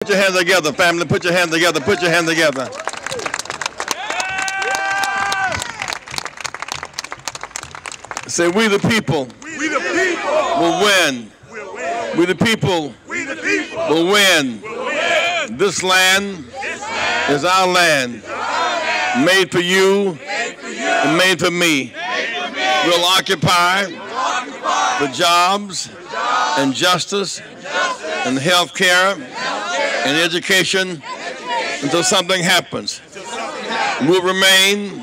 Put your hands together, family. Put your hands together. Put your hands together. Say, we the people, will win. We the people, will win. This land is our land, made for you and made for me. We'll occupy for jobs and justice and health care and education until something happens. We'll remain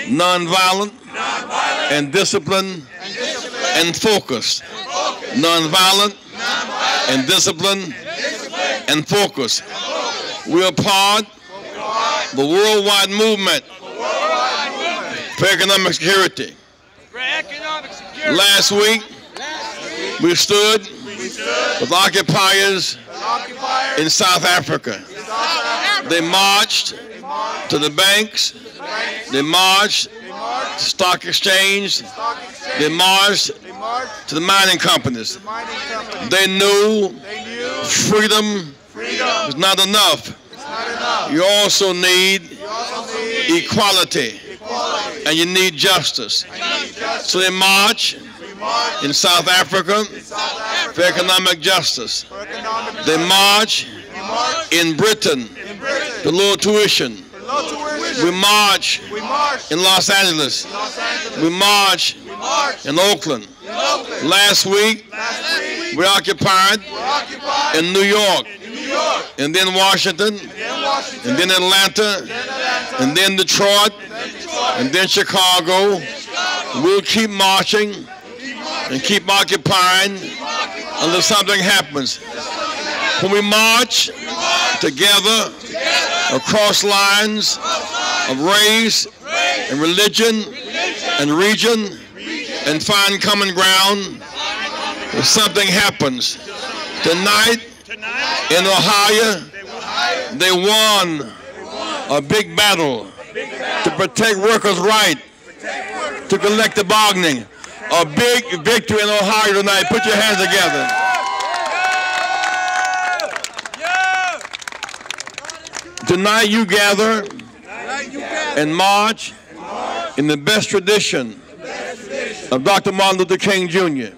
nonviolent and disciplined and focused. Nonviolent and disciplined and focused. We are part of the worldwide movement for economic security. Last week, we stood with occupiers in South Africa. They marched to the banks. They marched to stock exchange. They marched to the mining companies. They knew freedom is not enough. You also need equality, and you need justice. So they march in South Africa for economic justice. They march in Britain to lower tuition. We march in Los Angeles. We march in Oakland. Last week, we occupied in New York, and then Washington, and then Atlanta, and then Detroit, and then Chicago. We'll keep marching and keep occupying until something happens. When we march together across lines of race and religion and region and find common ground, if something happens. Tonight in Ohio, they won a big battle to protect workers' right to collective bargaining. A big victory in Ohio tonight. Put your hands together. Tonight you gather and march in the best tradition of Dr. Martin Luther King Jr.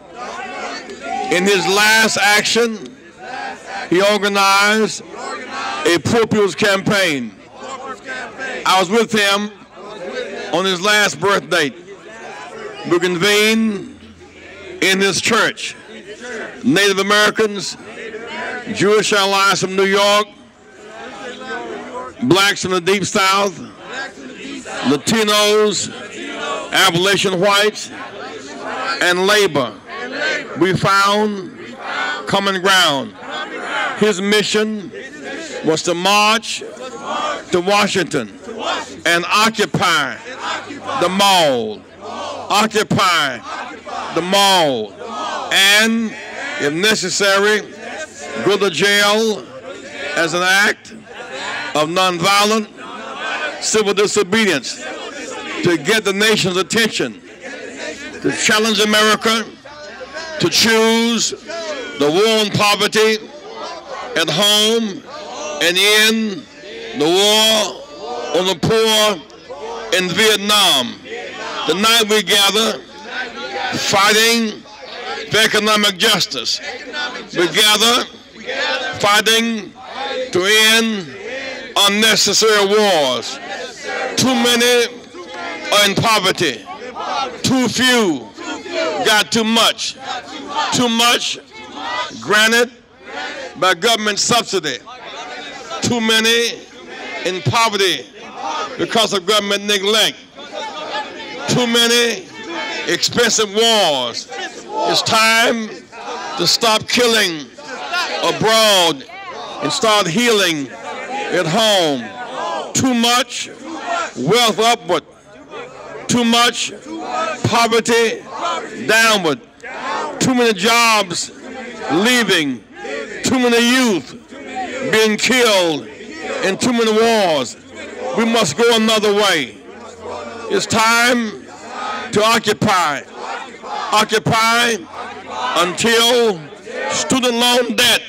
In his last action, he organized a Poor People's Campaign. I was with him on his last birthday. We convened in his church. Native Americans, Jewish allies from New York, blacks from the Deep South, Latinos, Appalachian whites, and labor. We found common ground. His mission was to march to Washington and occupy the mall. Occupy the mall. And, if necessary, go to jail as an act of nonviolent civil disobedience to get the nation's attention, to challenge America to choose the war on poverty at home and end the war on the poor in Vietnam. Tonight we gather fighting for economic justice. We gather fighting to end unnecessary wars. Too many are in poverty. Too few got too much. Too much granted by government subsidy. Too many in poverty because of government neglect. Too many expensive wars. It's time to stop killing abroad and start healing at home. Too much wealth upward. Too much poverty downward. Too many jobs leaving. Too many youth being killed in too many wars. We must go another way. It's time to occupy. Occupy until student loan debt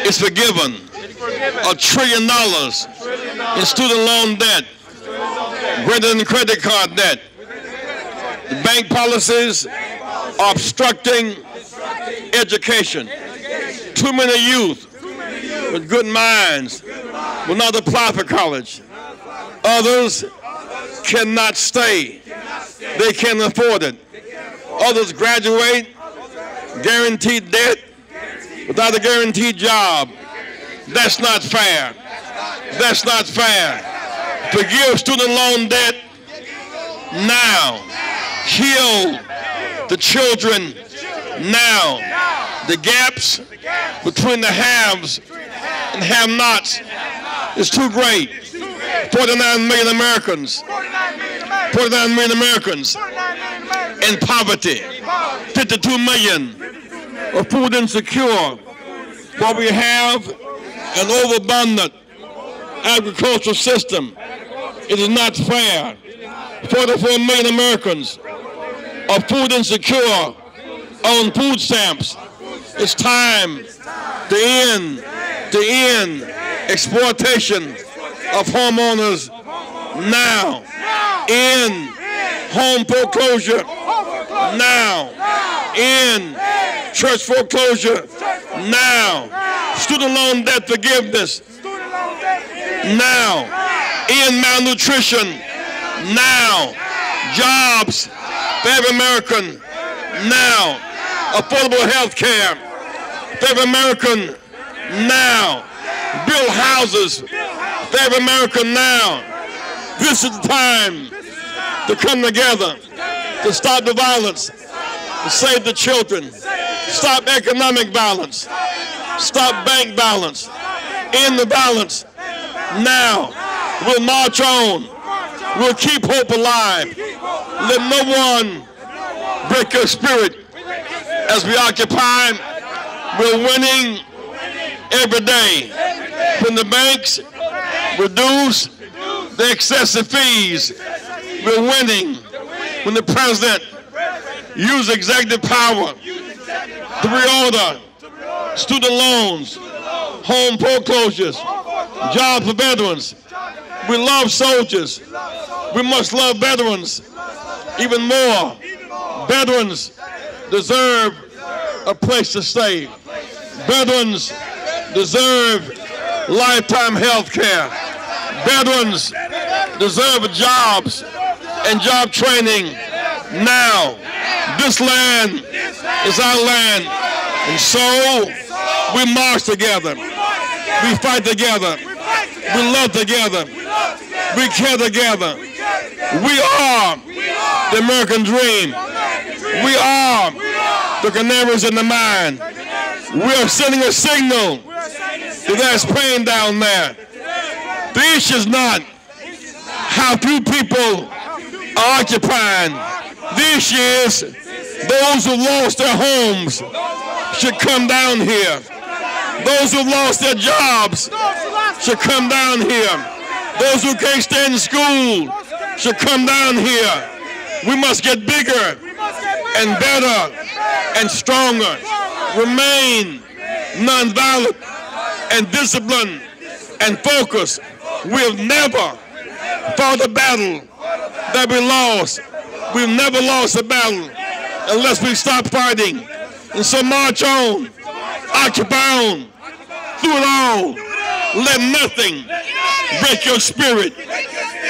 is forgiven. $1 trillion in student loan debt, greater than credit card debt. The bank policies are obstructing education. Too many youth with good minds will not apply for college. Others cannot stay. They can't afford it. Others graduate, guaranteed debt, without a guaranteed job. That's not fair. That's not fair. Forgive student loan debt now. Heal the children now. The gaps between the haves and have-nots is too great. 49 million Americans. 49 million Americans in poverty. 52 million are food insecure. While we have an overabundant agricultural system, it is not fair. 44 million Americans are food insecure on food stamps. It's time to end exploitation of homeowners now. End home foreclosure now. End church foreclosure now. Student loan debt forgiveness now. End malnutrition now. Jobs for every American now. Affordable health care for every American now. Build houses for every American now. This is the time to come together, to stop the violence, to save the children, stop economic violence, stop bank violence, end the violence now. We'll march on. We'll keep hope alive. Let no one break your spirit. As we occupy, we're winning every day. When the banks reduce the excessive fees, we're winning. When the president uses executive power to reorder student loans, home foreclosures, jobs for veterans, we love soldiers. We must love veterans even more. Veterans deserve a place to stay. Veterans deserve lifetime health care. Veterans deserve jobs and job training now. This land is our land. And so we march together. We fight together. We love together. We care together. We are the American dream. We are the canaries in the mine. We are sending a signal that there's pain down there. The issue is not how few people are occupying. The issue is those who lost their homes should come down here. Those who lost their jobs should come down here. Those who can't stay in school should come down here. We must get bigger and better and stronger. Remain nonviolent and disciplined and focused. We have never fought a battle that we lost. We've never lost a battle unless we stop fighting. And so march on, occupy on, through it all. Let nothing break your spirit.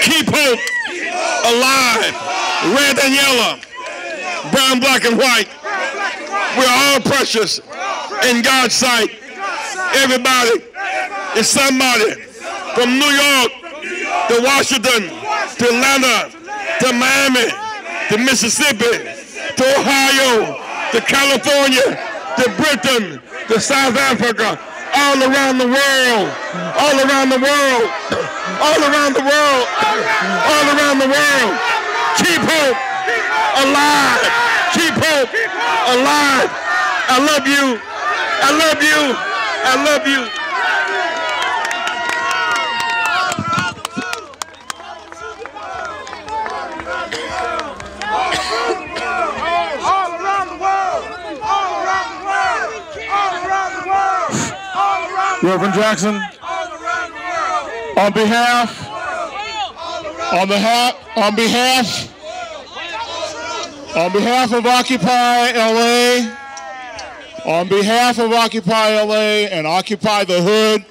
Keep hope alive, red and yellow, brown, black, and white. We're all precious in God's sight. Everybody is somebody. From New York to Washington to Atlanta to Miami to Mississippi to Ohio to California to Britain to South Africa, all around the world, all around the world, all around the world, all around the world. Keep hope alive. Keep hope alive. I love you. I love you. I love you. All around the world, all around the world, all around the world, all around Reverend Jackson, on behalf of Occupy LA, and Occupy the Hood,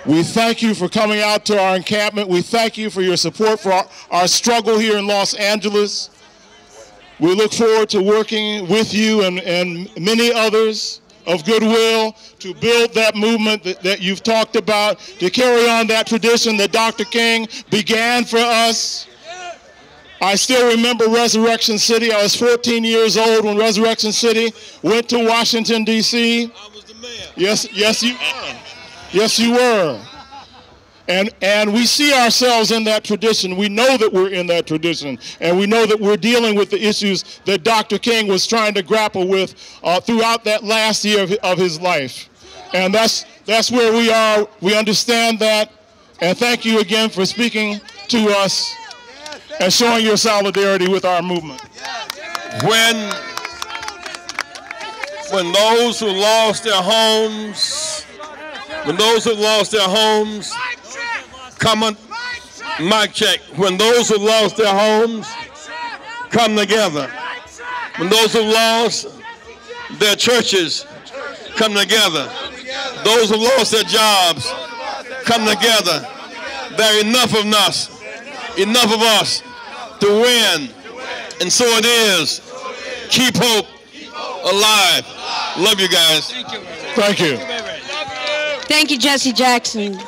we thank you for coming out to our encampment. We thank you for your support for our struggle here in Los Angeles. We look forward to working with you and many others of goodwill to build that movement that you've talked about, to carry on that tradition that Dr. King began for us. I still remember Resurrection City. I was 14 years old when Resurrection City went to Washington, D.C. I was the mayor. Yes, you were. Yes, you were. And we see ourselves in that tradition. We know that we're in that tradition. And we know that we're dealing with the issues that Dr. King was trying to grapple with throughout that last year of his life. And that's where we are. We understand that. And thank you again for speaking to us and showing your solidarity with our movement. When those who lost their homes, come on, mic check. When those who lost their homes come together, when those who lost their churches come together, those who lost their jobs come together, there are enough of us to win. And so it is. Keep hope alive. Love you guys. Thank you. Thank you, Jesse Jackson.